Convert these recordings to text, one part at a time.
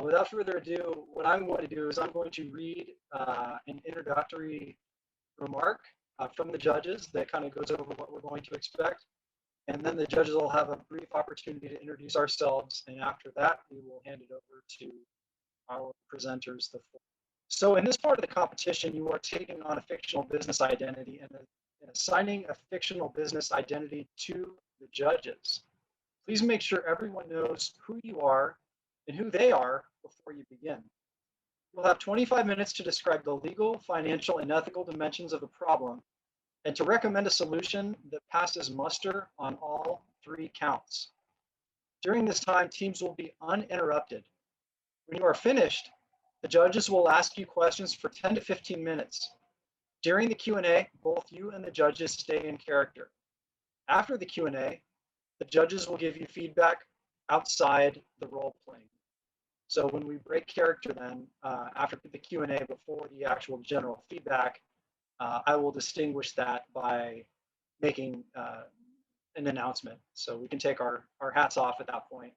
Without further ado, what I'm going to do is I'm going to read an introductory remark from the judges that kind of goes over what we're going to expect. And then the judges will have a brief opportunity to introduce ourselves. And after that, we will hand it over to our presenters. So in this part of the competition, you are taking on a fictional business identity and assigning a fictional business identity to the judges. Please make sure everyone knows who you are and who they are before you begin. You'll have 25 minutes to describe the legal, financial, and ethical dimensions of the problem and to recommend a solution that passes muster on all 3 counts. During this time, teams will be uninterrupted. When you are finished, the judges will ask you questions for 10 to 15 minutes. During the Q&A, both you and the judges stay in character. After the Q&A, the judges will give you feedback outside the role playing. So when we break character then, after the Q&A before the actual general feedback, I will distinguish that by making an announcement. So we can take our hats off at that point.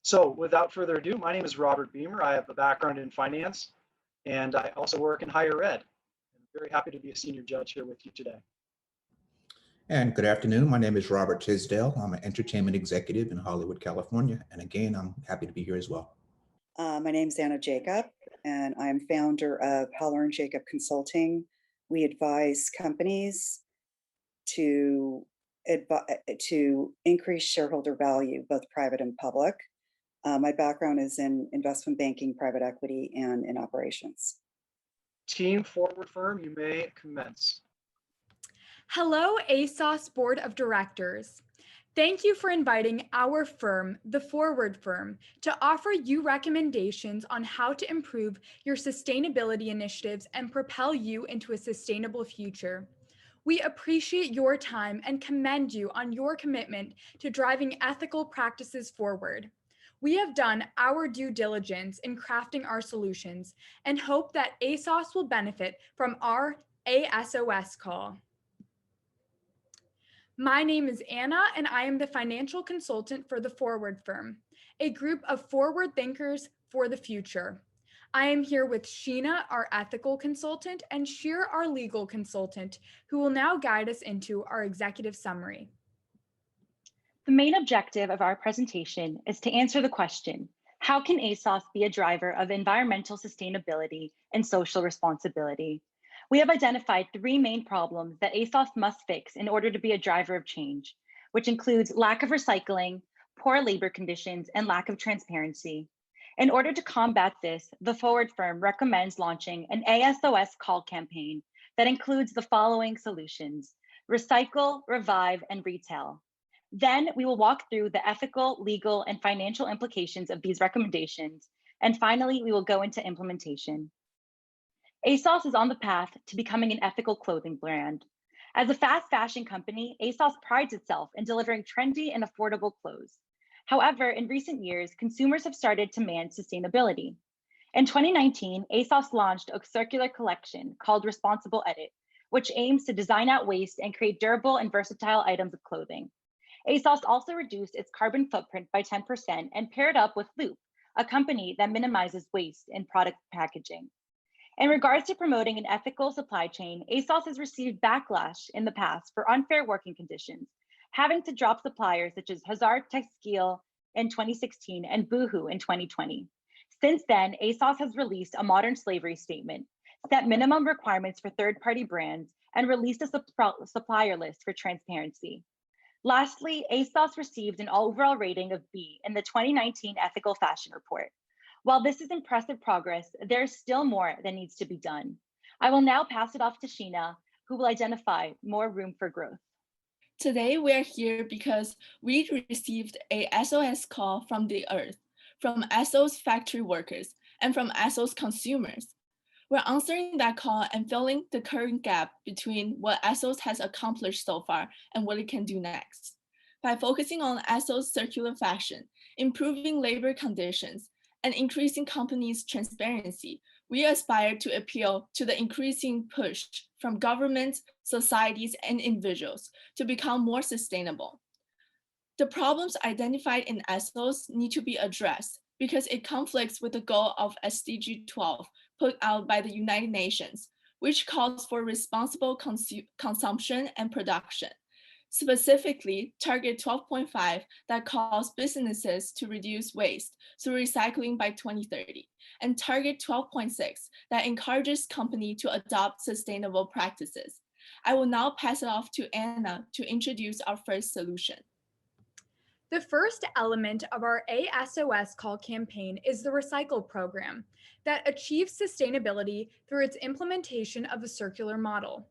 So without further ado, my name is Robert Beamer. I have a background in finance, and I also work in higher ed. I'm very happy to be a senior judge here with you today. And good afternoon. My name is Robert Tisdale. I'm an entertainment executive in Hollywood, California. And again, I'm happy to be here as well. My name is Anna Jacob, and I'm founder of Heller & Jacob Consulting. We advise companies to increase shareholder value, both private and public. My background is in investment banking, private equity, and in operations. Team Forward Firm, you may commence. Hello, ASOS Board of Directors. Thank you for inviting our firm, the Forward Firm, to offer you recommendations on how to improve your sustainability initiatives and propel you into a sustainable future. We appreciate your time and commend you on your commitment to driving ethical practices forward. We have done our due diligence in crafting our solutions and hope that ASOS will benefit from our ASOS call. My name is Anna, and I am the financial consultant for the Forward Firm, a group of forward thinkers for the future. I am here with Sheena, our ethical consultant, and Sheer, our legal consultant, who will now guide us into our executive summary. The main objective of our presentation is to answer the question, how can ASOS be a driver of environmental sustainability and social responsibility? We have identified 3 main problems that ASOS must fix in order to be a driver of change, which includes lack of recycling, poor labor conditions, and lack of transparency. In order to combat this, the Forward Firm recommends launching an ASOS call campaign that includes the following solutions: recycle, revive, and retail. Then we will walk through the ethical, legal, and financial implications of these recommendations. And finally, we will go into implementation. ASOS is on the path to becoming an ethical clothing brand. As a fast fashion company, ASOS prides itself in delivering trendy and affordable clothes. However, in recent years, consumers have started to demand sustainability. In 2019, ASOS launched a circular collection called Responsible Edit, which aims to design out waste and create durable and versatile items of clothing. ASOS also reduced its carbon footprint by 10% and paired up with Loop, a company that minimizes waste in product packaging. In regards to promoting an ethical supply chain, ASOS has received backlash in the past for unfair working conditions, having to drop suppliers such as Hazard Textile in 2016 and Boohoo in 2020. Since then, ASOS has released a modern slavery statement, set minimum requirements for third-party brands, and released a supplier list for transparency. Lastly, ASOS received an overall rating of B in the 2019 Ethical Fashion Report. While this is impressive progress, there's still more that needs to be done. I will now pass it off to Sheena, who will identify more room for growth. Today, we're here because we received a SOS call from the earth, from ASOS factory workers, and from ASOS consumers. We're answering that call and filling the current gap between what ASOS has accomplished so far and what it can do next. By focusing on ASOS circular fashion, improving labor conditions, and increasing companies' transparency, we aspire to appeal to the increasing push from governments, societies, and individuals to become more sustainable. The problems identified in ASOS need to be addressed because it conflicts with the goal of SDG 12 put out by the United Nations, which calls for responsible consumption and production. Specifically, Target 12.5 that calls businesses to reduce waste through recycling by 2030, and Target 12.6 that encourages companies to adopt sustainable practices. I will now pass it off to Anna to introduce our first solution. The first element of our ASOS call campaign is the Recycle program that achieves sustainability through its implementation of a circular model.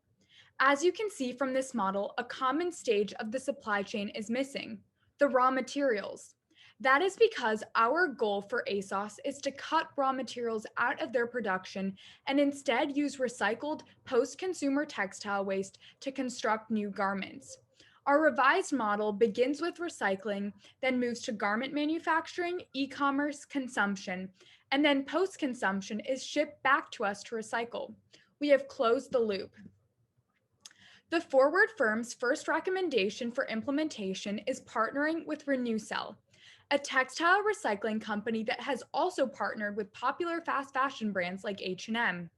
As you can see from this model, a common stage of the supply chain is missing: the raw materials. That is because our goal for ASOS is to cut raw materials out of their production and instead use recycled post-consumer textile waste to construct new garments. Our revised model begins with recycling, then moves to garment manufacturing, e-commerce, consumption, and then post-consumption is shipped back to us to recycle. We have closed the loop. The Forward firm's first recommendation for implementation is partnering with RenewCell, a textile recycling company that has also partnered with popular fast fashion brands like H&M.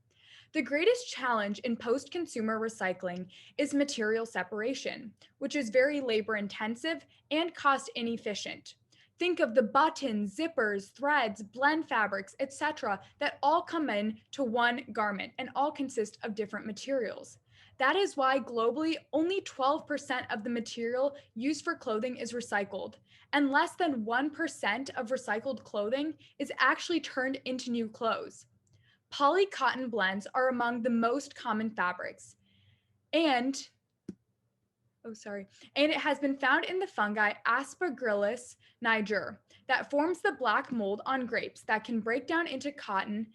The greatest challenge in post-consumer recycling is material separation, which is very labor-intensive and cost-inefficient. Think of the buttons, zippers, threads, blend fabrics, etc. that all come in to one garment and all consist of different materials. That is why globally, only 12% of the material used for clothing is recycled, and less than 1% of recycled clothing is actually turned into new clothes. Poly-cotton blends are among the most common fabrics, and it has been found in the fungi Aspergillus niger that forms the black mold on grapes that can break down into cotton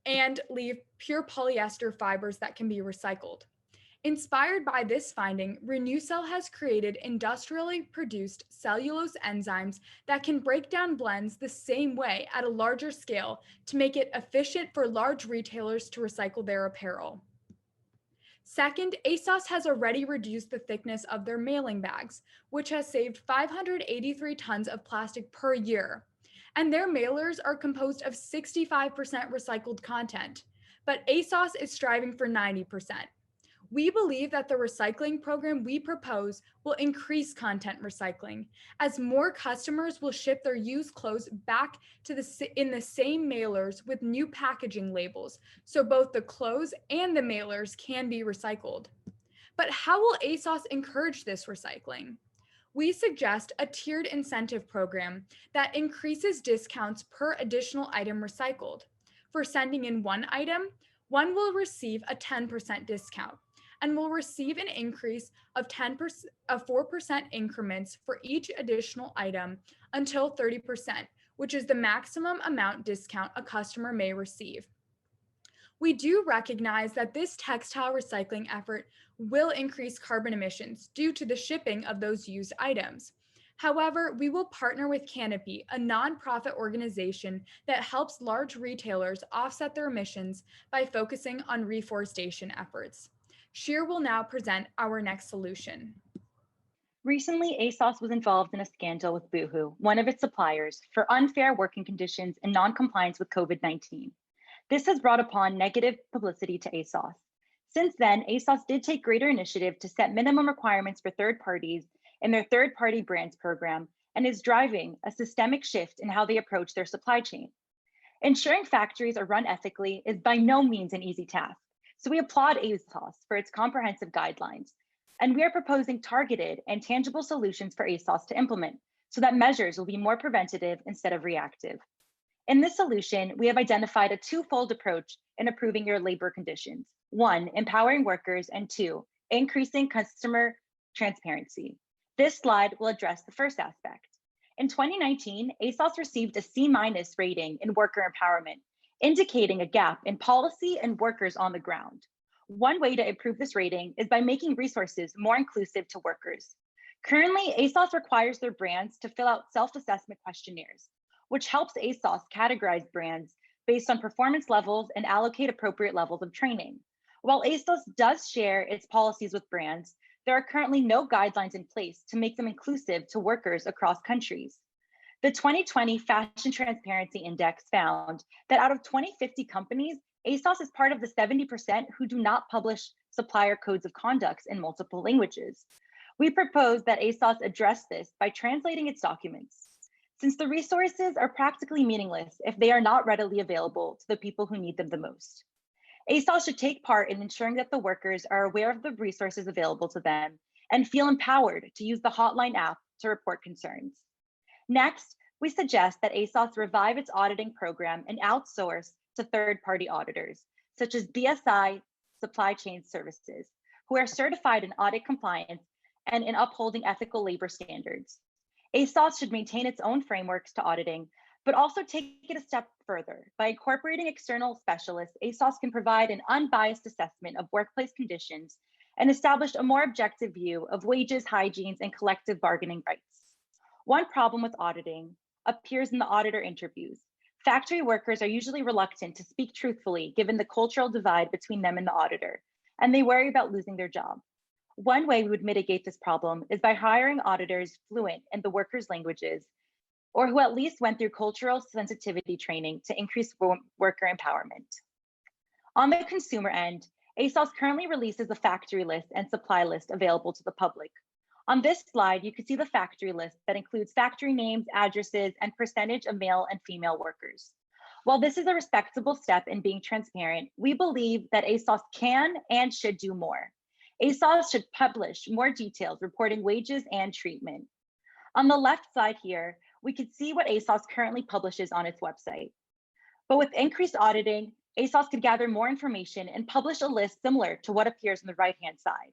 and leave pure polyester fibers that can be recycled. Inspired by this finding, RenewCell has created industrially produced cellulose enzymes that can break down blends the same way at a larger scale to make it efficient for large retailers to recycle their apparel. Second, ASOS has already reduced the thickness of their mailing bags, which has saved 583 tons of plastic per year. And their mailers are composed of 65% recycled content, but ASOS is striving for 90%. We believe that the recycling program we propose will increase content recycling, as more customers will ship their used clothes back to in the same mailers with new packaging labels, so both the clothes and the mailers can be recycled. But how will ASOS encourage this recycling? We suggest a tiered incentive program that increases discounts per additional item recycled. For sending in one item, one will receive a 10% discount and will receive an increase of 4% increments for each additional item until 30%, which is the maximum amount discount a customer may receive. We do recognize that this textile recycling effort will increase carbon emissions due to the shipping of those used items. However, we will partner with Canopy, a nonprofit organization that helps large retailers offset their emissions by focusing on reforestation efforts. Sheer will now present our next solution. Recently, ASOS was involved in a scandal with Boohoo, one of its suppliers, for unfair working conditions and non-compliance with COVID-19. This has brought upon negative publicity to ASOS. Since then, ASOS did take greater initiative to set minimum requirements for third parties in their third-party brands program and is driving a systemic shift in how they approach their supply chain. Ensuring factories are run ethically is by no means an easy task. So we applaud ASOS for its comprehensive guidelines, and we are proposing targeted and tangible solutions for ASOS to implement so that measures will be more preventative instead of reactive. In this solution, we have identified a twofold approach in improving your labor conditions. One, empowering workers, and two, increasing customer transparency. This slide will address the first aspect. In 2019, ASOS received a C- rating in worker empowerment, indicating a gap in policy and workers on the ground. One way to improve this rating is by making resources more inclusive to workers. Currently, ASOS requires their brands to fill out self-assessment questionnaires, which helps ASOS categorize brands based on performance levels and allocate appropriate levels of training. While ASOS does share its policies with brands, there are currently no guidelines in place to make them inclusive to workers across countries. The 2020 Fashion Transparency Index found that out of 2050 companies, ASOS is part of the 70% who do not publish supplier codes of conduct in multiple languages. We propose that ASOS address this by translating its documents, since the resources are practically meaningless if they are not readily available to the people who need them the most. ASOS should take part in ensuring that the workers are aware of the resources available to them and feel empowered to use the hotline app to report concerns. Next, we suggest that ASOS revive its auditing program and outsource to third-party auditors, such as BSI Supply Chain Services, who are certified in audit compliance and in upholding ethical labor standards. ASOS should maintain its own frameworks to auditing, but also take it a step further. By incorporating external specialists, ASOS can provide an unbiased assessment of workplace conditions and establish a more objective view of wages, hygienes, and collective bargaining rights. One problem with auditing appears in the auditor interviews. Factory workers are usually reluctant to speak truthfully given the cultural divide between them and the auditor, and they worry about losing their job. One way we would mitigate this problem is by hiring auditors fluent in the workers' languages, or who at least went through cultural sensitivity training to increase worker empowerment. On the consumer end, ASOS currently releases a factory list and supply list available to the public. On this slide, you can see the factory list that includes factory names, addresses, and percentage of male and female workers. While this is a respectable step in being transparent, we believe that ASOS can and should do more. ASOS should publish more details reporting wages and treatment. On the left side here, we can see what ASOS currently publishes on its website. But with increased auditing, ASOS could gather more information and publish a list similar to what appears on the right-hand side.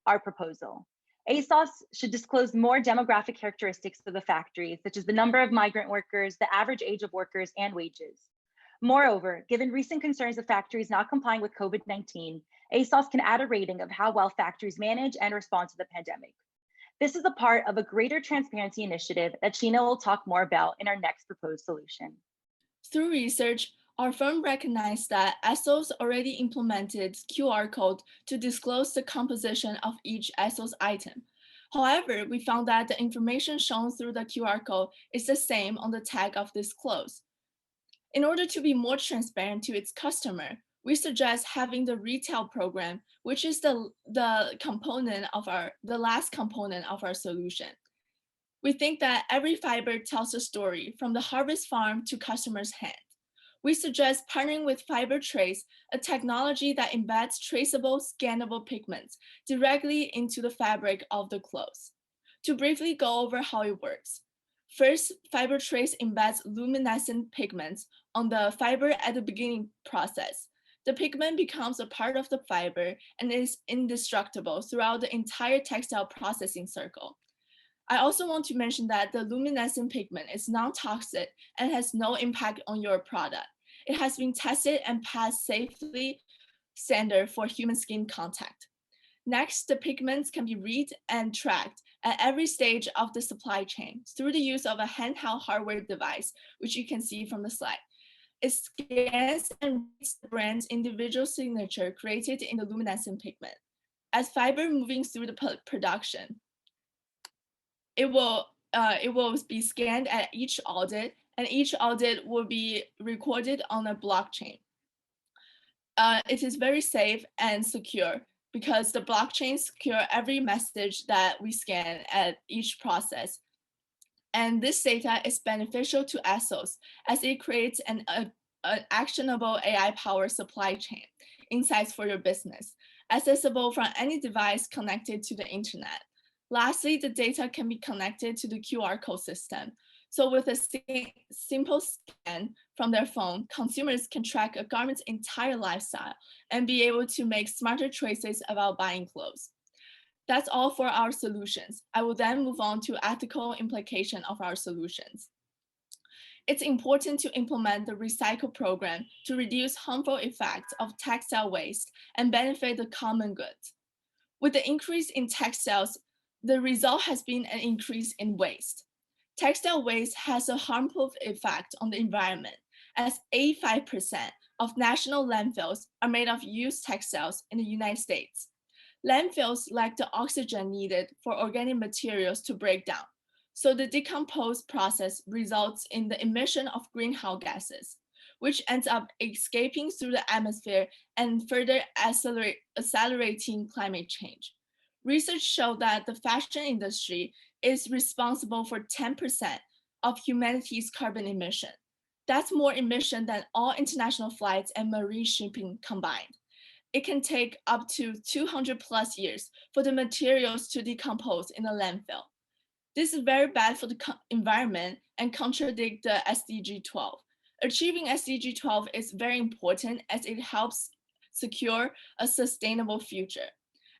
Our proposal. ASOS should disclose more demographic characteristics of the factories, such as the number of migrant workers, the average age of workers, and wages. Moreover, given recent concerns of factories not complying with COVID-19, ASOS can add a rating of how well factories manage and respond to the pandemic. This is a part of a greater transparency initiative that Sheena will talk more about in our next proposed solution. Through research, our firm recognized that ASOS already implemented QR code to disclose the composition of each ASOS item. However, we found that the information shown through the QR code is the same on the tag of disclose. In order to be more transparent to its customer, we suggest having the retail program, which is the last component of our solution. We think that every fiber tells a story from the harvest farm to customer's hand. We suggest partnering with Fiber Trace, a technology that embeds traceable, scannable pigments directly into the fabric of the clothes. To briefly go over how it works. First, Fiber Trace embeds luminescent pigments on the fiber at the beginning process. The pigment becomes a part of the fiber and is indestructible throughout the entire textile processing circle. I also want to mention that the luminescent pigment is non-toxic and has no impact on your product. It has been tested and passed safely standard for human skin contact. Next, the pigments can be read and tracked at every stage of the supply chain through the use of a handheld hardware device, which you can see from the slide. It scans and reads the brand's individual signature created in the luminescent pigment. As fiber moving through the production, it will be scanned at each audit, and each audit will be recorded on a blockchain. It is very safe and secure because the blockchain secure every message that we scan at each process. And this data is beneficial to ASOS as it creates an actionable AI-powered supply chain insights for your business, accessible from any device connected to the internet. Lastly, the data can be connected to the QR code system. So with a simple scan from their phone, consumers can track a garment's entire lifestyle and be able to make smarter choices about buying clothes. That's all for our solutions. I will then move on to ethical implication of our solutions. It's important to implement the recycle program to reduce harmful effects of textile waste and benefit the common good. With the increase in textiles, the result has been an increase in waste. Textile waste has a harmful effect on the environment, as 85% of national landfills are made of used textiles in the United States. Landfills lack the oxygen needed for organic materials to break down, so the decomposed process results in the emission of greenhouse gases, which ends up escaping through the atmosphere and further accelerating climate change. Research showed that the fashion industry is responsible for 10% of humanity's carbon emission. That's more emission than all international flights and marine shipping combined. It can take up to 200 plus years for the materials to decompose in a landfill. This is very bad for the environment and contradict the SDG 12. Achieving SDG 12 is very important as it helps secure a sustainable future.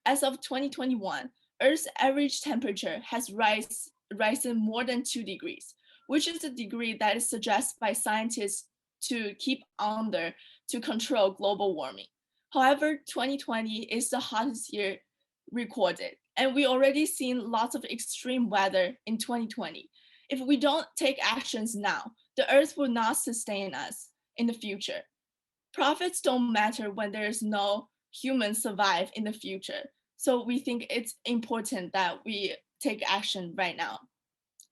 As of 2021, Earth's average temperature has risen more than 2 degrees, which is the degree that is suggested by scientists to keep under to control global warming. However, 2020 is the hottest year recorded, and we already seen lots of extreme weather in 2020. If we don't take actions now, the Earth will not sustain us in the future. Profits don't matter when there is no humans survive in the future. So we think it's important that we take action right now.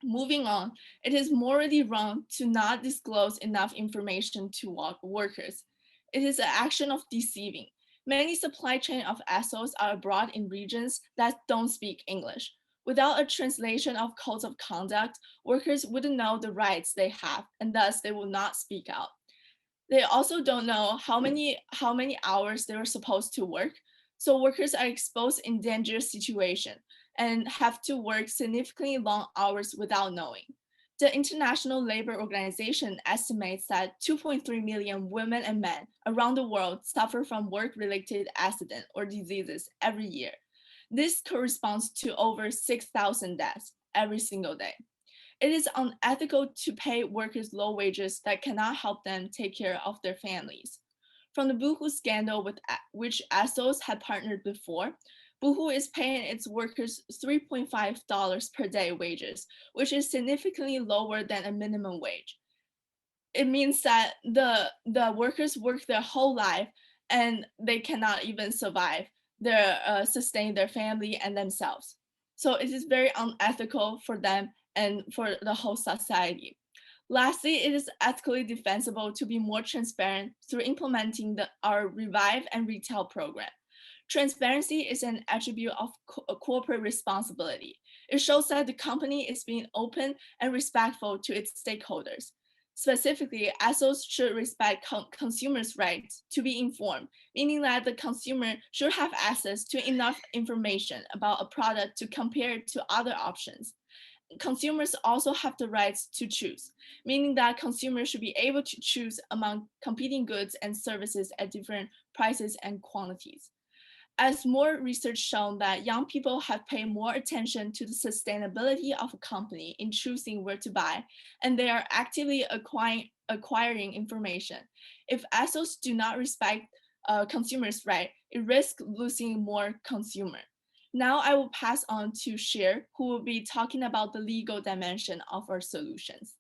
Moving on, it is morally wrong to not disclose enough information to workers. It is an action of deceiving. Many supply chain of ASOS are abroad in regions that don't speak English. Without a translation of codes of conduct, workers wouldn't know the rights they have, and thus they will not speak out. They also don't know how many hours they were supposed to work. So workers are exposed in dangerous situations and have to work significantly long hours without knowing. The International Labor Organization estimates that 2.3 million women and men around the world suffer from work-related accidents or diseases every year. This corresponds to over 6,000 deaths every single day. It is unethical to pay workers low wages that cannot help them take care of their families. From the Boohoo scandal with which ASOS had partnered before, Boohoo is paying its workers $3.5 per day wages, which is significantly lower than a minimum wage. It means that the workers work their whole life and they cannot even survive, sustain their family and themselves. So it is very unethical for them and for the whole society. Lastly, it is ethically defensible to be more transparent through implementing our Revive and Retail program. Transparency is an attribute of corporate responsibility. It shows that the company is being open and respectful to its stakeholders. Specifically, ASOS should respect consumers' rights to be informed, meaning that the consumer should have access to enough information about a product to compare it to other options. Consumers also have the rights to choose, meaning that consumers should be able to choose among competing goods and services at different prices and quantities. As more research shown that young people have paid more attention to the sustainability of a company in choosing where to buy, and they are actively acquiring information. If ASOS do not respect consumers' rights, it risks losing more consumers. Now I will pass on to Shir, who will be talking about the legal dimension of our solutions.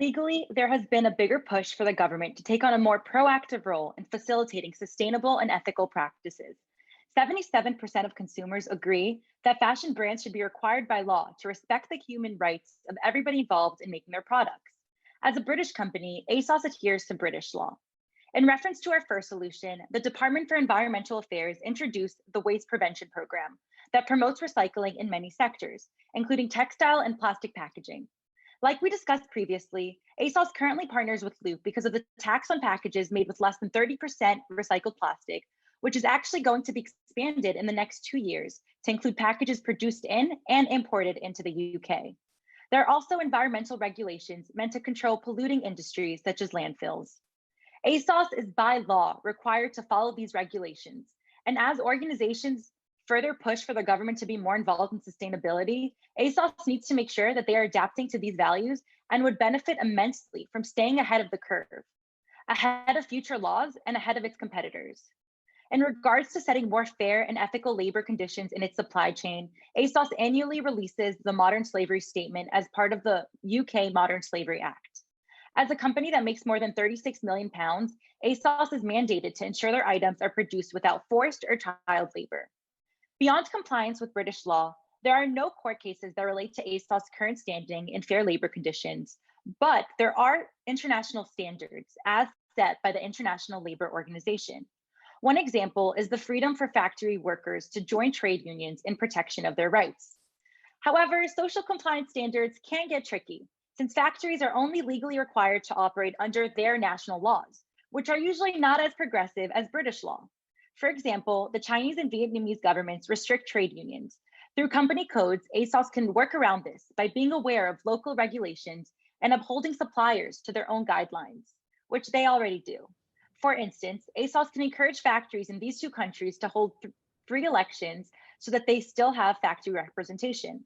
Legally, there has been a bigger push for the government to take on a more proactive role in facilitating sustainable and ethical practices. 77% of consumers agree that fashion brands should be required by law to respect the human rights of everybody involved in making their products. As a British company, ASOS adheres to British law. In reference to our first solution, the Department for Environmental Affairs introduced the Waste Prevention Program that promotes recycling in many sectors, including textile and plastic packaging. Like we discussed previously, ASOS currently partners with Loop because of the tax on packages made with less than 30% recycled plastic, which is actually going to be expanded in the next 2 years to include packages produced in and imported into the UK. There are also environmental regulations meant to control polluting industries such as landfills. ASOS is by law required to follow these regulations, and as organizations further push for the government to be more involved in sustainability, ASOS needs to make sure that they are adapting to these values and would benefit immensely from staying ahead of the curve, ahead of future laws and ahead of its competitors. In regards to setting more fair and ethical labor conditions in its supply chain, ASOS annually releases the Modern Slavery Statement as part of the UK Modern Slavery Act. As a company that makes more than £36 million, ASOS is mandated to ensure their items are produced without forced or child labor. Beyond compliance with British law, there are no court cases that relate to ASOS' current standing in fair labor conditions, but there are international standards as set by the International Labor Organization. One example is the freedom for factory workers to join trade unions in protection of their rights. However, social compliance standards can get tricky, since factories are only legally required to operate under their national laws, which are usually not as progressive as British law. For example, the Chinese and Vietnamese governments restrict trade unions. Through company codes, ASOS can work around this by being aware of local regulations and upholding suppliers to their own guidelines, which they already do. For instance, ASOS can encourage factories in these two countries to hold free elections so that they still have factory representation.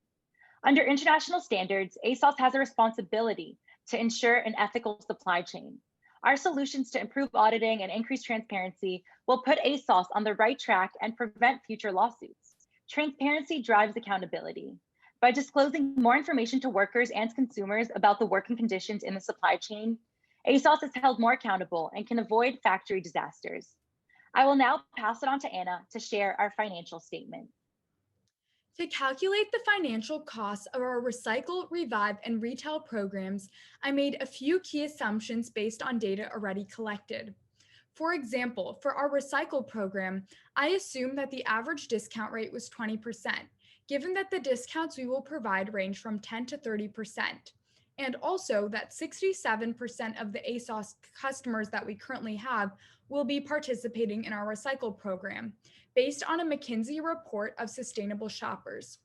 Under international standards, ASOS has a responsibility to ensure an ethical supply chain. Our solutions to improve auditing and increase transparency will put ASOS on the right track and prevent future lawsuits. Transparency drives accountability. By disclosing more information to workers and consumers about the working conditions in the supply chain, ASOS is held more accountable and can avoid factory disasters. I will now pass it on to Anna to share our financial statement. To calculate the financial costs of our Recycle, Revive, and Retail programs, I made a few key assumptions based on data already collected. For example, for our Recycle program, I assumed that the average discount rate was 20%, given that the discounts we will provide range from 10 to 30%, and also that 67% of the ASOS customers that we currently have will be participating in our Recycle program, based on a McKinsey report of sustainable shoppers.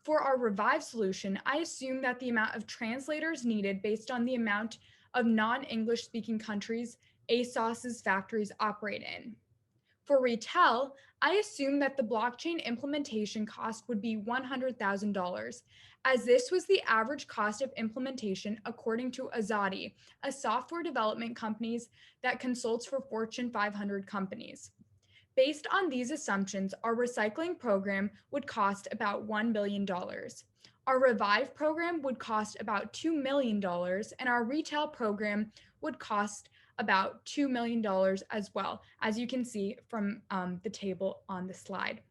For our Revive solution, I assume that the amount of translators needed based on the amount of non-English speaking countries ASOS's factories operate in. For Retail, I assume that the blockchain implementation cost would be $100,000, as this was the average cost of implementation according to Azadi, a software development company that consults for Fortune 500 companies. Based on these assumptions, our recycling program would cost about $1 billion. Our Revive program would cost about $2 million, and our Retail program would cost about $2 million as well, as you can see from the table on the slide.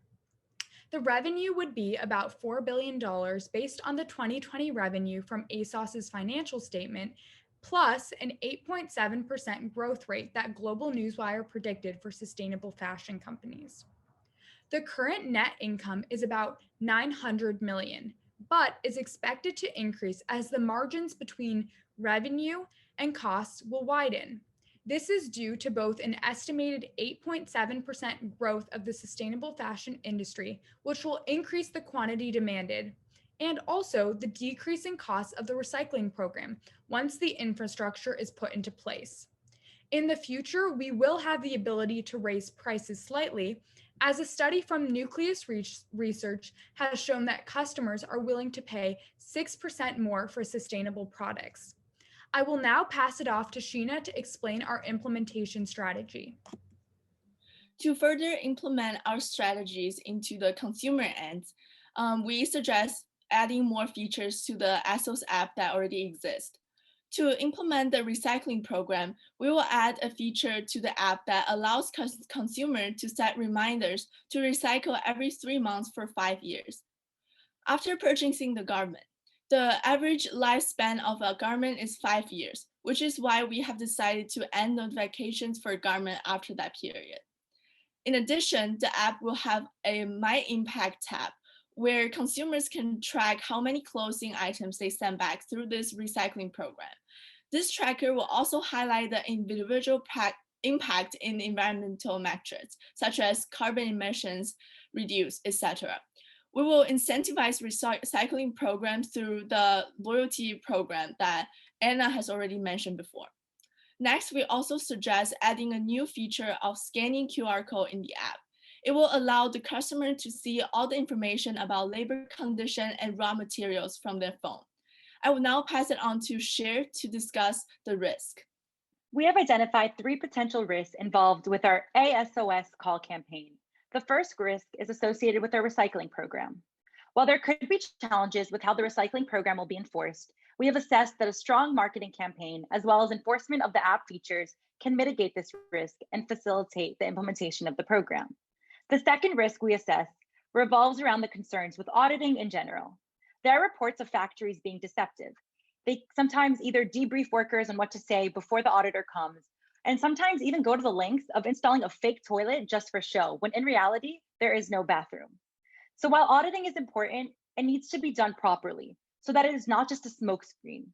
The revenue would be about $4 billion based on the 2020 revenue from ASOS's financial statement, plus an 8.7% growth rate that Global Newswire predicted for sustainable fashion companies. The current net income is about $900 million, but is expected to increase as the margins between revenue and costs will widen. This is due to both an estimated 8.7% growth of the sustainable fashion industry, which will increase the quantity demanded, and also the decrease in costs of the recycling program once the infrastructure is put into place. In the future, we will have the ability to raise prices slightly, as a study from Nucleus Research has shown that customers are willing to pay 6% more for sustainable products. I will now pass it off to Sheena to explain our implementation strategy. To further implement our strategies into the consumer end, we suggest adding more features to the ASOS app that already exist. To implement the recycling program, we will add a feature to the app that allows consumers to set reminders to recycle every 3 months for 5 years. After purchasing the garment, the average lifespan of a garment is 5 years, which is why we have decided to end notifications for a garment after that period. In addition, the app will have a My Impact tab, where consumers can track how many clothing items they send back through this recycling program. This tracker will also highlight the individual impact in environmental metrics, such as carbon emissions reduced, etc. We will incentivize recycling programs through the loyalty program that Anna has already mentioned before. Next, we also suggest adding a new feature of scanning QR code in the app. It will allow the customer to see all the information about labor condition and raw materials from their phone. I will now pass it on to Cher to discuss the risk. We have identified 3 potential risks involved with our ASOS call campaign. The first risk is associated with our recycling program. While there could be challenges with how the recycling program will be enforced, we have assessed that a strong marketing campaign, as well as enforcement of the app features, can mitigate this risk and facilitate the implementation of the program. The second risk we assess revolves around the concerns with auditing in general. There are reports of factories being deceptive. They sometimes either debrief workers on what to say before the auditor comes, and sometimes even go to the length of installing a fake toilet just for show, when in reality, there is no bathroom. So while auditing is important, it needs to be done properly so that it is not just a smokescreen.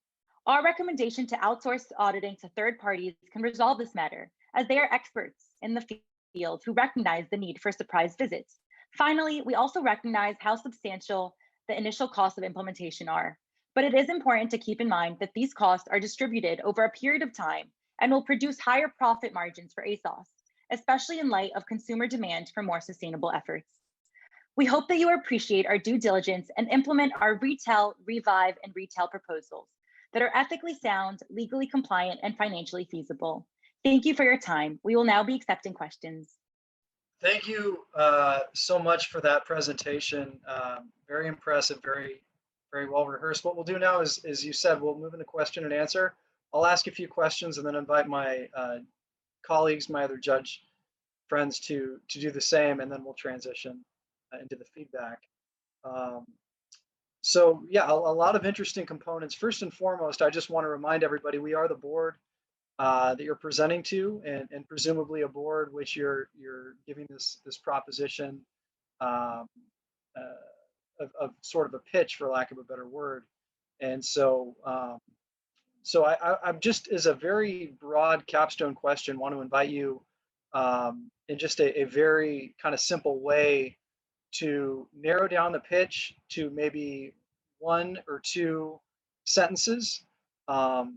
Our recommendation to outsource auditing to third parties can resolve this matter, as they are experts in the field who recognize the need for surprise visits. Finally, we also recognize how substantial the initial costs of implementation are, but it is important to keep in mind that these costs are distributed over a period of time and will produce higher profit margins for ASOS, especially in light of consumer demand for more sustainable efforts. We hope that you appreciate our due diligence and implement our retail, revive, and retail proposals that are ethically sound, legally compliant, and financially feasible. Thank you for your time. We will now be accepting questions. Thank you so much for that presentation. Very impressive, very well rehearsed. What we'll do now is, as you said, we'll move into question and answer. I'll ask a few questions and then invite my colleagues, my other judge friends to do the same, and then we'll transition into the feedback. So yeah, a lot of interesting components. First and foremost, I just want to remind everybody, we are the board that you're presenting to, and presumably a board which you're giving this proposition of sort of a pitch, for lack of a better word. And so I'm just, as a very broad capstone question, want to invite you in just a very kind of simple way to narrow down the pitch to maybe 1 or 2 sentences. And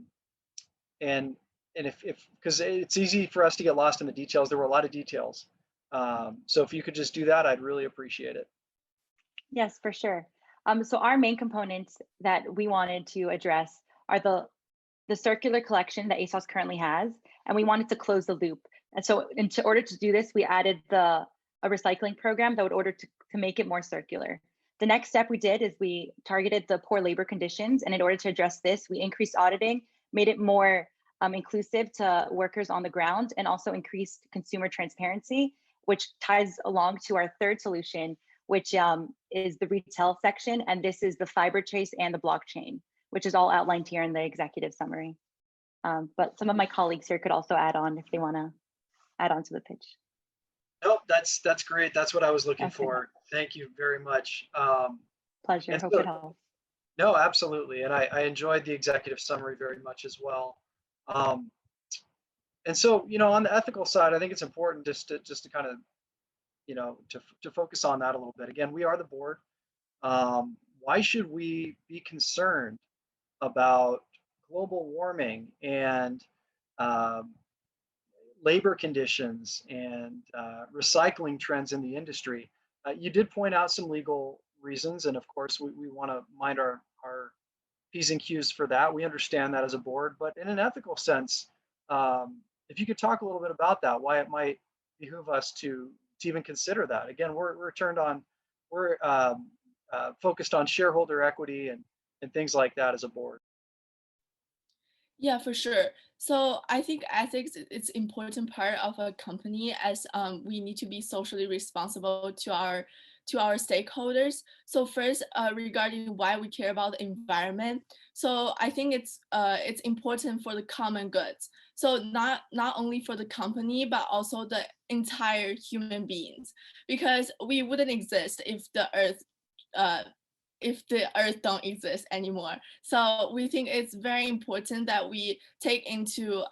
if because it's easy for us to get lost in the details, there were a lot of details. So if you could just do that, I'd really appreciate it. Yes, for sure. So our main components that we wanted to address are the circular collection that ASOS currently has, and we wanted to close the loop. And so in order to do this, we added a recycling program that would order to make it more circular. The next step we did is we targeted the poor labor conditions, and in order to address this, we increased auditing, made it more inclusive to workers on the ground, and also increased consumer transparency, which ties along to our third solution, which is the retail section, and this is the fiber trace and the blockchain, which is all outlined here in the executive summary. But some of my colleagues here could also add on if they want to add on to the pitch. Nope, that's great. That's what I was looking for. Thank you very much. Pleasure. Hope it helps. No, absolutely. And I enjoyed the executive summary very much as well. And so, you know, on the ethical side, I think it's important just to kind of, you know, to focus on that a little bit. Again, we are the board. Why should we be concerned about global warming and labor conditions and recycling trends in the industry? You did point out some legal reasons, and of course we want to mind our P's and Q's for that. We understand that as a board, but in an ethical sense, if you could talk a little bit about that, why it might behoove us to even consider that. Again, we're focused on shareholder equity and things like that as a board. Yeah, for sure. So I think ethics is an important part of a company, as we need to be socially responsible to our stakeholders. So first, regarding why we care about the environment. So I think it's important for the common goods. So not only for the company, but also the entire human beings, because we wouldn't exist if the earth don't exist anymore. So we think it's very important that we take into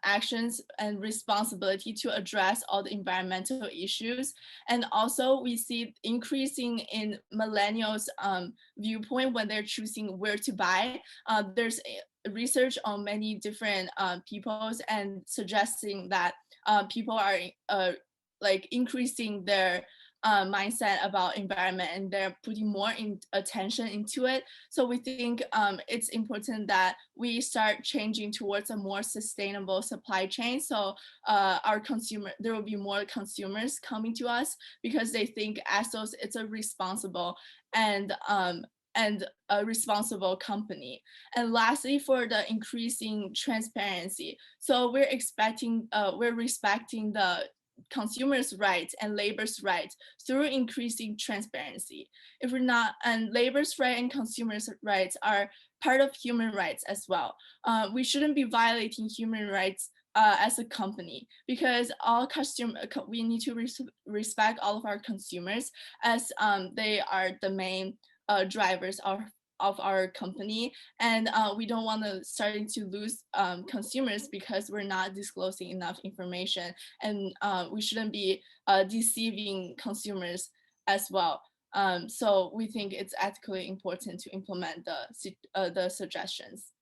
actions and responsibility to address all the environmental issues. And also we see increasing in millennials viewpoint when they're choosing where to buy. There's research on many different peoples and suggesting that people are like increasing their mindset about environment, and they're putting more attention into it. So we think it's important that we start changing towards a more sustainable supply chain. So there will be more consumers coming to us because they think ASOS it's a responsible and a responsible company. And lastly, for the increasing transparency. So we're respecting the consumers' rights and labor's rights through increasing transparency. If we're not, and labor's right and consumers' rights are part of human rights as well. We shouldn't be violating human rights as a company, because we need to respect all of our consumers, as they are the main drivers of our company, and we don't want to starting to lose consumers because we're not disclosing enough information, and we shouldn't be deceiving consumers as well. So we think it's ethically important to implement the suggestions.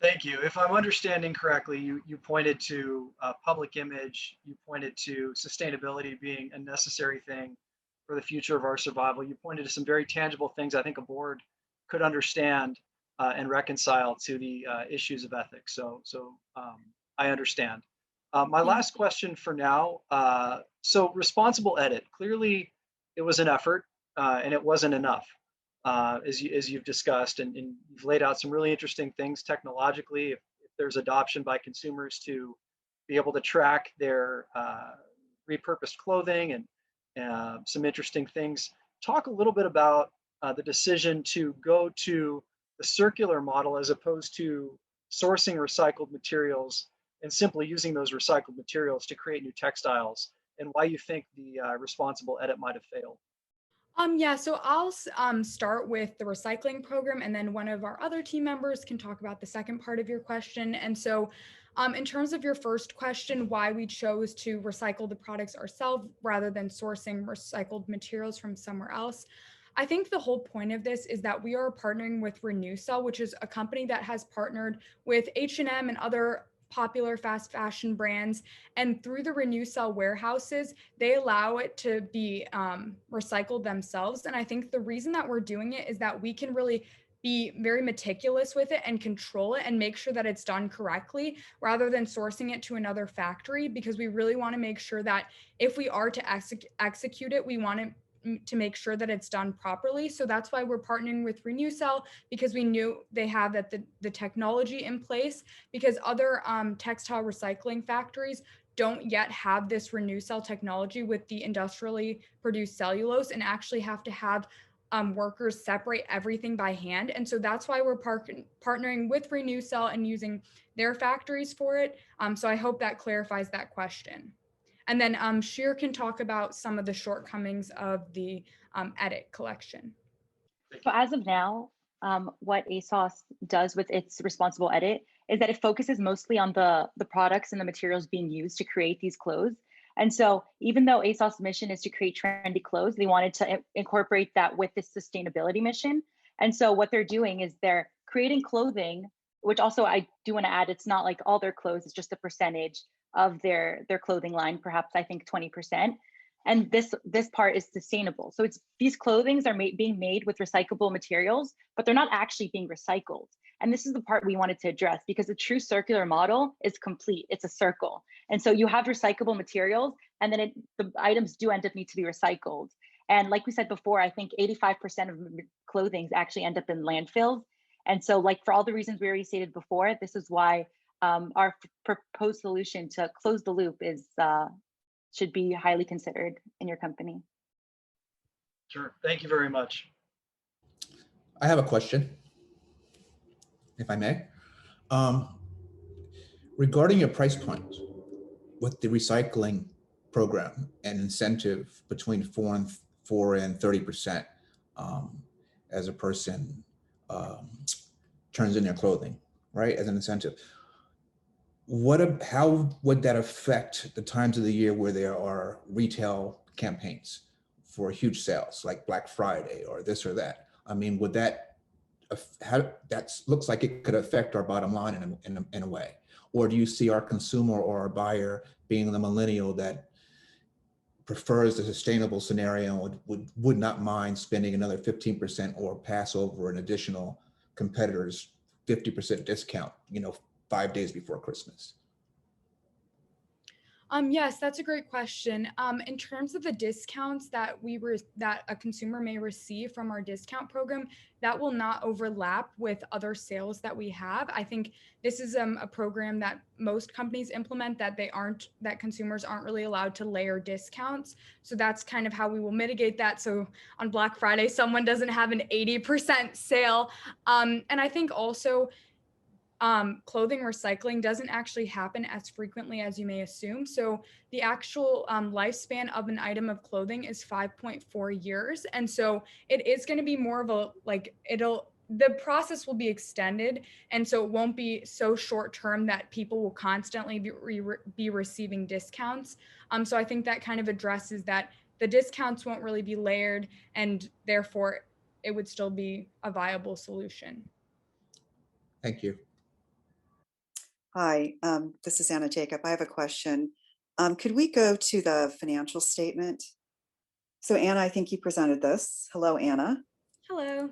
Thank you. If I'm understanding correctly, you pointed to public image, you pointed to sustainability being a necessary thing for the future of our survival. You pointed to some very tangible things I think a board could understand and reconcile to the issues of ethics. So I understand. My last question for now. So responsible edit, clearly it was an effort and it wasn't enough. As you've discussed, and you've laid out some really interesting things technologically. If there's adoption by consumers to be able to track their repurposed clothing and some interesting things. Talk a little bit about the decision to go to the circular model as opposed to sourcing recycled materials and simply using those recycled materials to create new textiles, and why you think the responsible edit might have failed. Yeah, so I'll start with the recycling program, and then one of our other team members can talk about the second part of your question. And so in terms of your first question, why we chose to recycle the products ourselves rather than sourcing recycled materials from somewhere else, I think the whole point of this is that we are partnering with RenewCell, which is a company that has partnered with H&M and other popular fast fashion brands, and through the RenewCell warehouses, they allow it to be recycled themselves. And I think the reason that we're doing it is that we can really be very meticulous with it and control it and make sure that it's done correctly rather than sourcing it to another factory, because we really want to make sure that if we are to execute it, we want to make sure that it's done properly. So that's why we're partnering with RenewCell, because we knew they have that the technology in place, because other textile recycling factories don't yet have this RenewCell technology with the industrially produced cellulose, and actually have to have workers separate everything by hand. And so that's why we're partnering with RenewCell and using their factories for it. So I hope that clarifies that question. And then Shir can talk about some of the shortcomings of the edit collection. So as of now, what ASOS does with its responsible edit is that it focuses mostly on the products and the materials being used to create these clothes. And so even though ASOS' mission is to create trendy clothes, they wanted to incorporate that with this sustainability mission. And so what they're doing is they're creating clothing, which also I do want to add, it's not like all their clothes, it's just a percentage of their clothing line, perhaps I think 20%. And this part is sustainable. So it's these clothings are being made with recyclable materials, but they're not actually being recycled. And this is the part we wanted to address, because the true circular model is complete. It's a circle. And so you have recyclable materials, and then the items do end up need to be recycled. And like we said before, I think 85% of clothing actually end up in landfills. And so, like, for all the reasons we already stated before, this is why our proposed solution to close the loop is should be highly considered in your company. Sure. Thank you very much. I have a question, if I may. Regarding your price point with the recycling program and incentive between 4 and 30% as a person turns in their clothing, right, as an incentive. How would that affect the times of the year where there are retail campaigns for huge sales like Black Friday or this or that? I mean, would that, looks like it could affect our bottom line in a way? Or do you see our consumer or our buyer being the millennial that prefers the sustainable scenario and would not mind spending another 15% or pass over an additional competitor's 50% discount, 5 days before Christmas? Yes, that's a great question. In terms of the discounts that that a consumer may receive from our discount program, that will not overlap with other sales that we have. I think this is a program that most companies implement, that consumers aren't really allowed to layer discounts. So that's kind of how we will mitigate that. So on Black Friday, someone doesn't have an 80% sale. And I think also clothing recycling doesn't actually happen as frequently as you may assume. So the actual lifespan of an item of clothing is 5.4 years. And so it is going to be more of the process will be extended. And so it won't be so short term that people will constantly be receiving discounts. So I think that kind of addresses that the discounts won't really be layered, and therefore it would still be a viable solution. Thank you. Hi, this is Anna Jacob. I have a question. Could we go to the financial statement? So Anna, I think you presented this. Hello, Anna. Hello.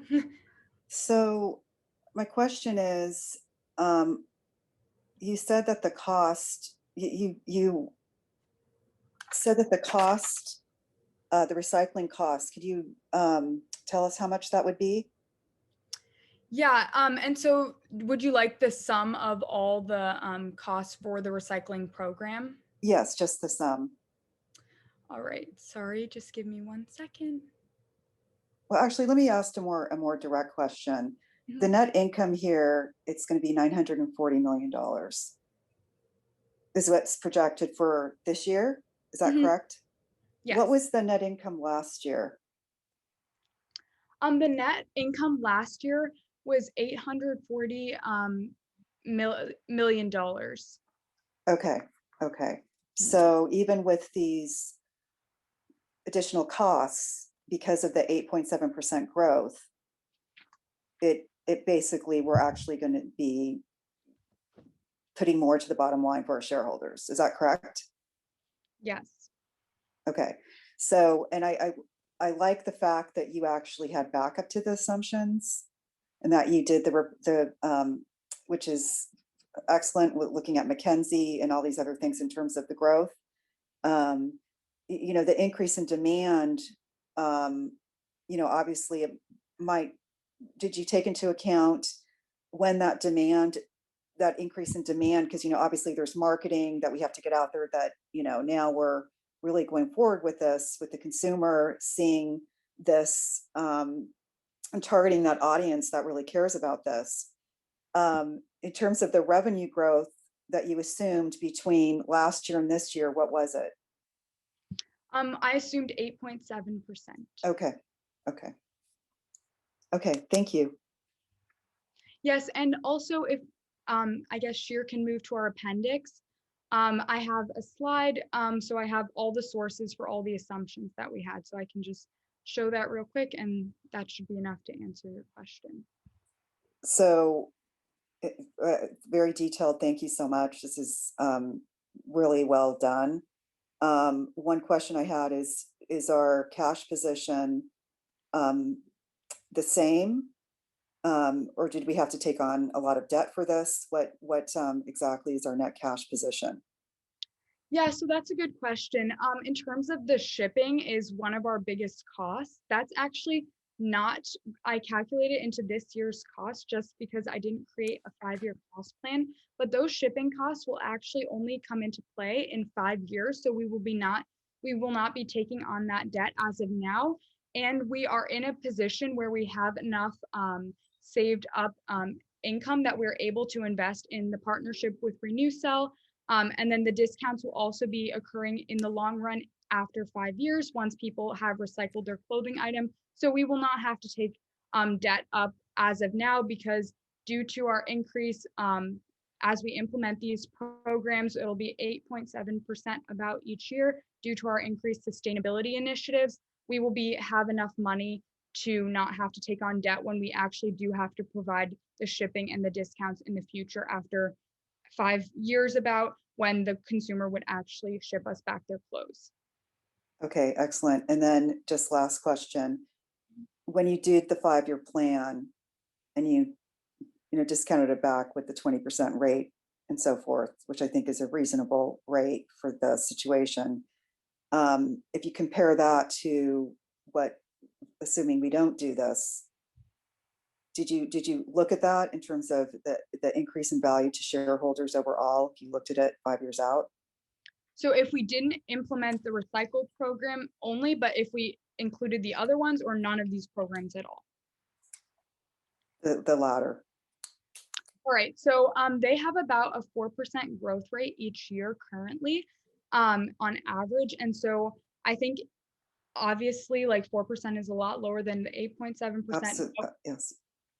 So my question is, you said that the cost, you said that the cost, the recycling cost, could you tell us how much that would be? Yeah, and so would you like the sum of all the costs for the recycling program? Yes, just the sum. All right, sorry, just give me 1 second. Well, actually, let me ask a more direct question. The net income here, it's going to be $940 million. Is what's projected for this year. Is that correct? Yes. What was the net income last year? The net income last year was $840 million. Okay, okay. So even with these additional costs, because of the 8.7% growth, it basically, we're actually going to be putting more to the bottom line for our shareholders. Is that correct? Yes. Okay. So, and I like the fact that you actually had backup to the assumptions, and that you did which is excellent, looking at McKinsey and all these other things in terms of the growth. The increase in demand, obviously it might, did you take into account when that increase in demand, because, obviously there's marketing that we have to get out there that, now we're really going forward with this, with the consumer seeing this, and targeting that audience that really cares about this. In terms of the revenue growth that you assumed between last year and this year, what was it? I assumed 8.7%. Okay. Thank you. Yes, and also if I guess Sheer can move to our appendix. I have a slide, so I have all the sources for all the assumptions that we had, so I can just show that real quick, and that should be enough to answer your question. So very detailed. Thank you so much. This is really well done. One question I had is our cash position the same? Or did we have to take on a lot of debt for this? What exactly is our net cash position? Yeah, so that's a good question. In terms of the shipping is one of our biggest costs. That's actually not, I calculated into this year's cost just because I didn't create a 5-year cost plan, but those shipping costs will actually only come into play in 5 years. So we will not be taking on that debt as of now. And we are in a position where we have enough saved up income that we're able to invest in the partnership with RenewCell. And then the discounts will also be occurring in the long run after 5 years once people have recycled their clothing item. So we will not have to take debt up as of now, because due to our increase, as we implement these programs, it'll be 8.7% about each year. Due to our increased sustainability initiatives, we will have enough money to not have to take on debt when we actually do have to provide the shipping and the discounts in the future after 5 years, about when the consumer would actually ship us back their clothes. Okay, excellent. And then just last question. When you did the 5-year plan and you discounted it back with the 20% rate and so forth, which I think is a reasonable rate for the situation. If you compare that to what, assuming we don't do this, did you look at that in terms of the increase in value to shareholders overall, if you looked at it 5 years out? So if we didn't implement the recycle program only, but if we included the other ones or none of these programs at all? The latter. All right, so they have about a 4% growth rate each year currently, on average. And so I think obviously like 4% is a lot lower than the 8.7%. Absolutely, yes.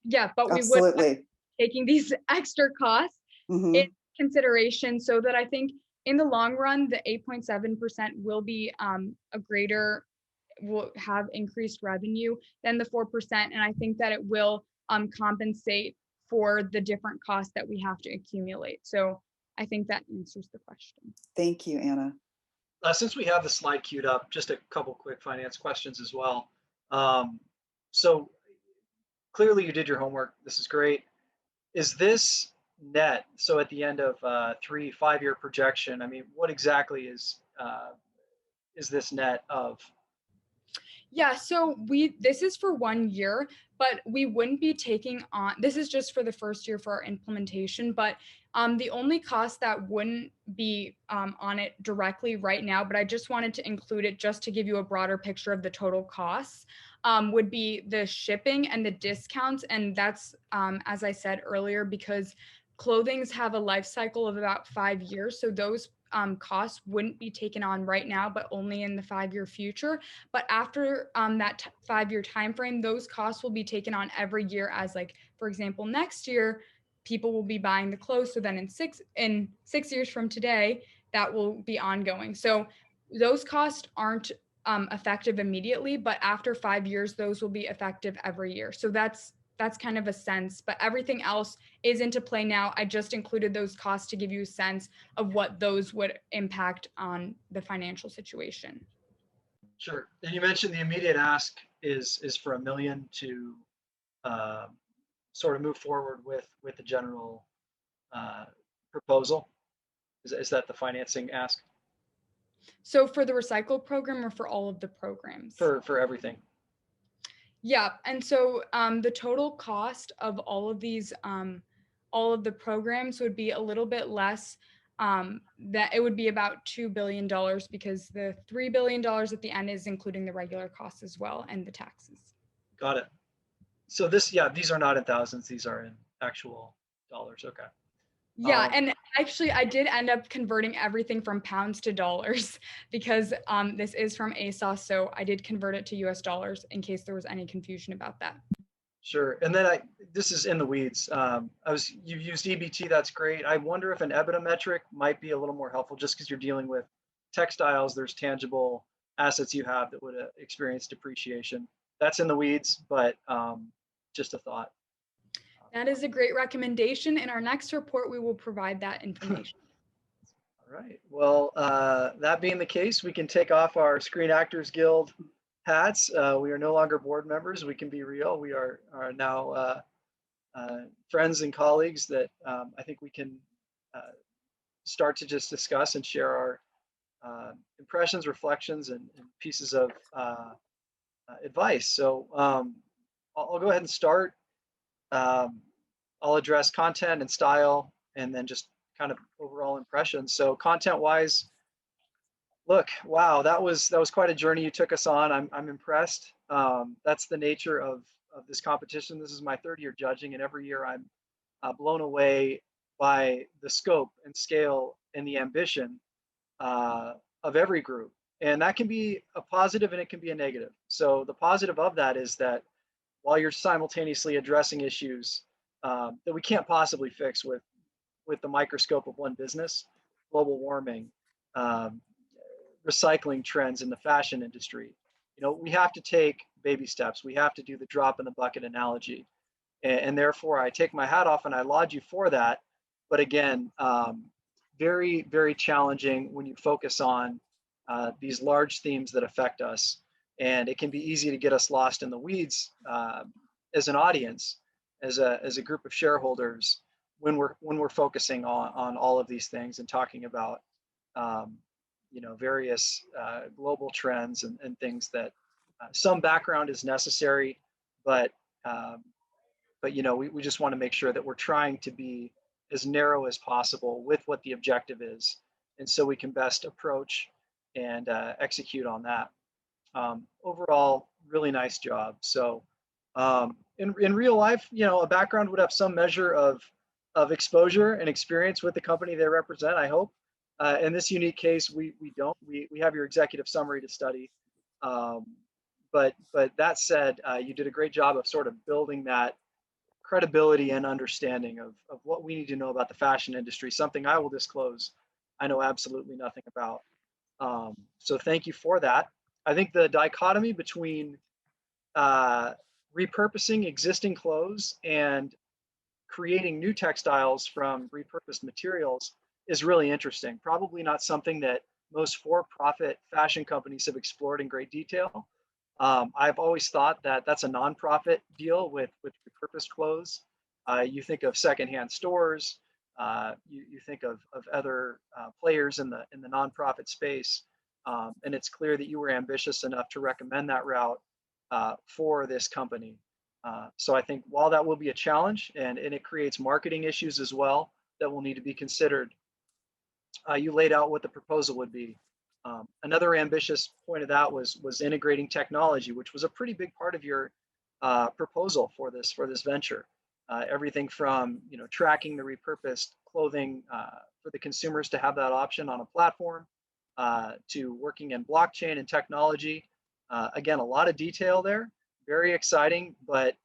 Yeah, but we would Absolutely. taking these extra costs Mhm. in consideration, so that I think in the long run, the 8.7% will be will have increased revenue than the 4%. And I think that it will compensate for the different costs that we have to accumulate. So I think that answers the question. Thank you, Anna. Since we have the slide queued up, just a couple quick finance questions as well. So clearly you did your homework. This is great. Is this net? So at the end of 3-5 year projection, I mean, what exactly is this net of? Yeah, so this is for 1 year, but we wouldn't be taking on, this is just for the first year for our implementation, but the only cost that wouldn't be on it directly right now, but I just wanted to include it just to give you a broader picture of the total costs, would be the shipping and the discounts. And that's, as I said earlier, because clothings have a life cycle of about 5 years. So those costs wouldn't be taken on right now, but only in the 5-year future. But after that 5-year time frame, those costs will be taken on every year, as like, for example, next year, people will be buying the clothes. So then in six years from today, that will be ongoing. So those costs aren't effective immediately, but after 5 years, those will be effective every year. So that's kind of a sense, but everything else is into play now. I just included those costs to give you a sense of what those would impact on the financial situation. Sure. And you mentioned the immediate ask is for $1 million to sort of move forward with the general proposal. Is that the financing ask? So for the recycle program or for all of the programs? For everything. Yeah, and so the total cost of all of these, all of the programs would be a little bit less. That it would be about $2 billion, because the $3 billion at the end is including the regular costs as well and the taxes. Got it. So this, yeah, these are not in thousands; these are in actual dollars. Okay. Yeah, and actually I did end up converting everything from pounds to dollars because this is from ASOS, so I did convert it to US dollars in case there was any confusion about that. Sure. And then this is in the weeds. You've used EBT, that's great. I wonder if an EBITDA metric might be a little more helpful, just because you're dealing with textiles, there's tangible assets you have that would experience depreciation. That's in the weeds, but just a thought. That is a great recommendation. In our next report, we will provide that information. All right. Well, that being the case, we can take off our Screen Actors Guild hats. We are no longer board members. We can be real. We are now friends and colleagues that I think we can start to just discuss and share our impressions, reflections, and pieces of advice. So I'll go ahead and start. I'll address content and style, and then just kind of overall impressions. So content-wise, look, wow, that was quite a journey you took us on. I'm impressed. That's the nature of this competition. This is my 3rd year judging, and every year I'm blown away by the scope and scale and the ambition of every group. And that can be a positive and it can be a negative. So the positive of that is that while you're simultaneously addressing issues that we can't possibly fix with the microscope of one business, global warming, recycling trends in the fashion industry, we have to take baby steps. We have to do the drop in the bucket analogy. And therefore, I take my hat off and I laud you for that. But again, very, very challenging when you focus on these large themes that affect us. And it can be easy to get us lost in the weeds as an audience, as a group of shareholders when we're focusing on all of these things and talking about various global trends and things that some background is necessary, but we just want to make sure that we're trying to be as narrow as possible with what the objective is, and so we can best approach and execute on that. Overall, really nice job. So in real life, a background would have some measure of exposure and experience with the company they represent, I hope. In this unique case, we don't. We have your executive summary to study. But that said, you did a great job of sort of building that credibility and understanding of what we need to know about the fashion industry, something I will disclose I know absolutely nothing about. So thank you for that. I think the dichotomy between repurposing existing clothes and creating new textiles from repurposed materials is really interesting. Probably not something that most for-profit fashion companies have explored in great detail. I've always thought that that's a nonprofit deal with repurposed clothes. You think of secondhand stores. You think of other players in the nonprofit space, and it's clear that you were ambitious enough to recommend that route for this company. So I think while that will be a challenge and it creates marketing issues as well that will need to be considered, you laid out what the proposal would be. Another ambitious point of that was integrating technology, which was a pretty big part of your proposal for this venture. Everything from tracking the repurposed clothing for the consumers to have that option on a platform, to working in blockchain and technology. Again, a lot of detail there, very exciting, but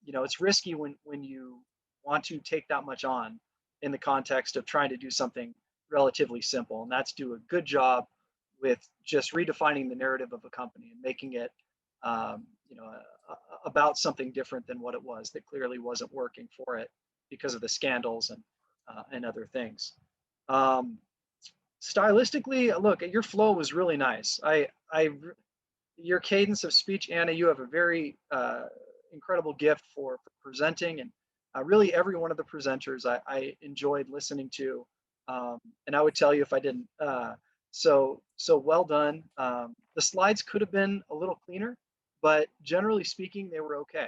it's risky when you want to take that much on in the context of trying to do something relatively simple, and that's do a good job with just redefining the narrative of a company and making it about something different than what it was that clearly wasn't working for it because of the scandals and other things. Stylistically, look, your flow was really nice. Your cadence of speech, Anna, you have a very incredible gift for presenting, and really every one of the presenters I enjoyed listening to, and I would tell you if I didn't. So well done. The slides could have been a little cleaner, but generally speaking, they were okay.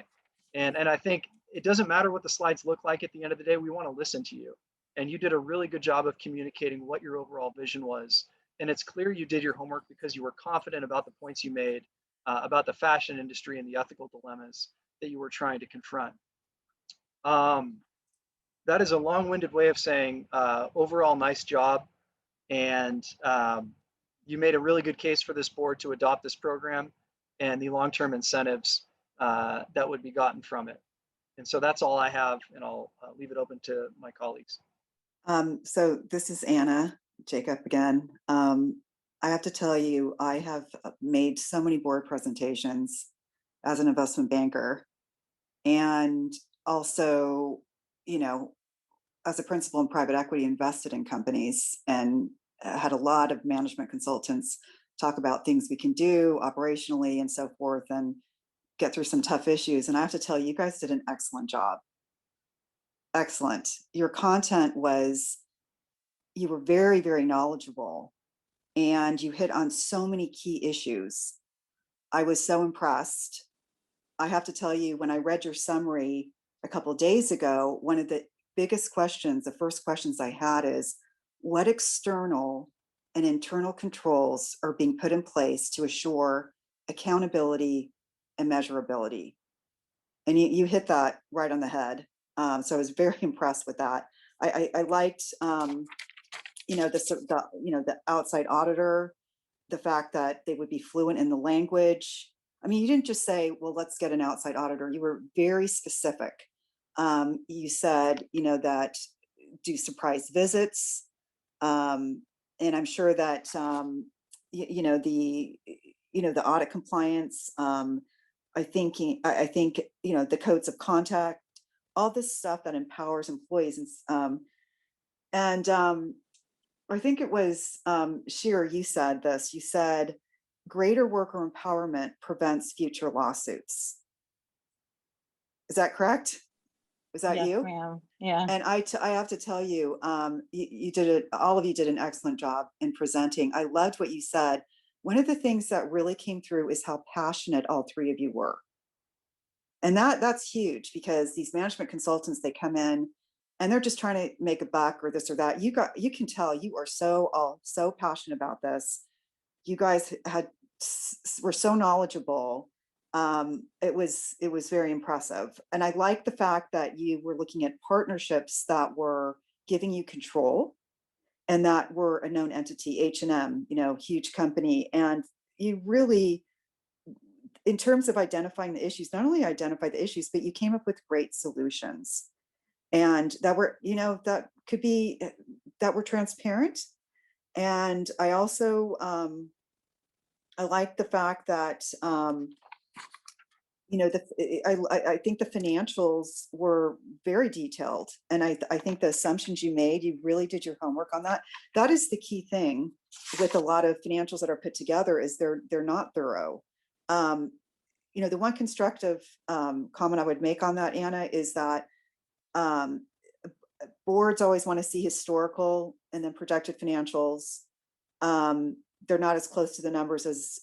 And I think it doesn't matter what the slides look like at the end of the day. We want to listen to you, and you did a really good job of communicating what your overall vision was. And it's clear you did your homework because you were confident about the points you made about the fashion industry and the ethical dilemmas that you were trying to confront. That is a long-winded way of saying overall nice job. And you made a really good case for this board to adopt this program and the long-term incentives that would be gotten from it. And so that's all I have, and I'll leave it open to my colleagues. So this is Anna Jacob again. I have to tell you, I have made so many board presentations as an investment banker, and also, as a principal in private equity, invested in companies and had a lot of management consultants talk about things we can do operationally and so forth, and get through some tough issues. And I have to tell you, you guys did an excellent job. Excellent. Your content you were very, very knowledgeable, and you hit on so many key issues. I was so impressed. I have to tell you, when I read your summary a couple of days ago, one of the biggest questions, the first questions I had is, what external and internal controls are being put in place to assure accountability and measurability? And you hit that right on the head. So I was very impressed with that. I liked, the outside auditor, the fact that they would be fluent in the language. I mean, you didn't just say, well, let's get an outside auditor. You were very specific. You said, that do surprise visits. And I'm sure that, the audit compliance, I think, the codes of conduct, all this stuff that empowers employees. And I think it was Sheer, you said this, you said, greater worker empowerment prevents future lawsuits. Is that correct? Was that Yes, you? ma'am. Yeah. And I have to tell you, you did it. All of you did an excellent job in presenting. I loved what you said. One of the things that really came through is how passionate all three of you were. And that's huge, because these management consultants, they come in and they're just trying to make a buck or this or that. You can tell you are all so passionate about this. You guys were so knowledgeable. It was very impressive. And I like the fact that you were looking at partnerships that were giving you control and that were a known entity. H&M, huge company. And you really, in terms of identifying the issues, not only identified the issues, but you came up with great solutions, and that were, that could be, that were transparent. And I also, I like the fact that, I think the financials were very detailed. And I think the assumptions you made, you really did your homework on that. That is the key thing with a lot of financials that are put together, is they're not thorough. The one constructive comment I would make on that, Anna, is that boards always want to see historical and then projected financials. They're not as close to the numbers as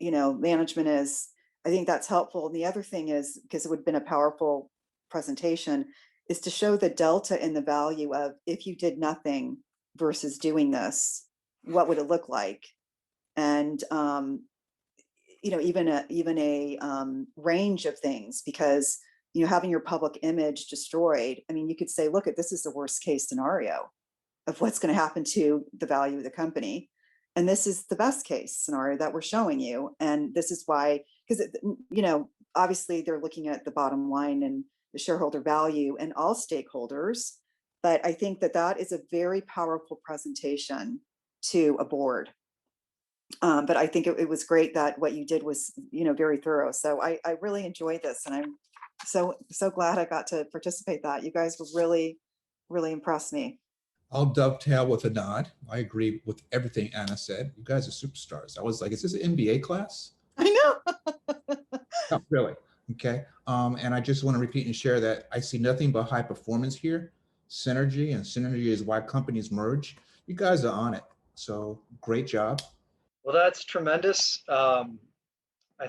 management is. I think that's helpful. And the other thing is, because it would have been a powerful presentation, is to show the delta in the value of, if you did nothing versus doing this, what would it look like? And even a range of things, because having your public image destroyed, I mean, you could say, look, this is the worst case scenario of what's going to happen to the value of the company, and this is the best case scenario that we're showing you. And this is why, because obviously they're looking at the bottom line and the shareholder value and all stakeholders, but I think that is a very powerful presentation to a board. But I think it was great that what you did was, very thorough. So I really enjoyed this, and I'm so glad I got to participate. That you guys really impressed me. I'll dovetail with a nod. I agree with everything Anna said. You guys are superstars. I was like, is this an MBA class? I know. No, really. Okay. And I just want to repeat and share that I see nothing but high performance here, synergy, and synergy is why companies merge. You guys are on it. So great job. Well, that's tremendous. I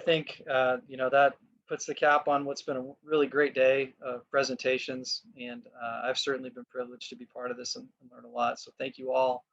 think, that puts the cap on what's been a really great day of presentations. And I've certainly been privileged to be part of this and learn a lot. So thank you all